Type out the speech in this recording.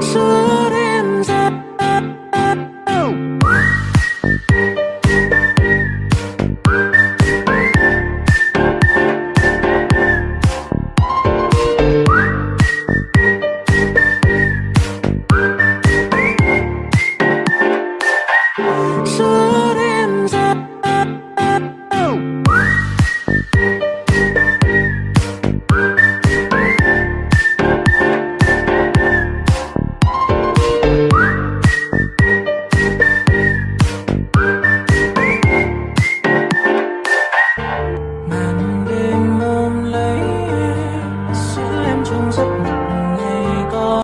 giữa đêm dài. Giữa đêm dài. Màn đêm ôm lấy em, giữ em trong giấc mộng ngày có.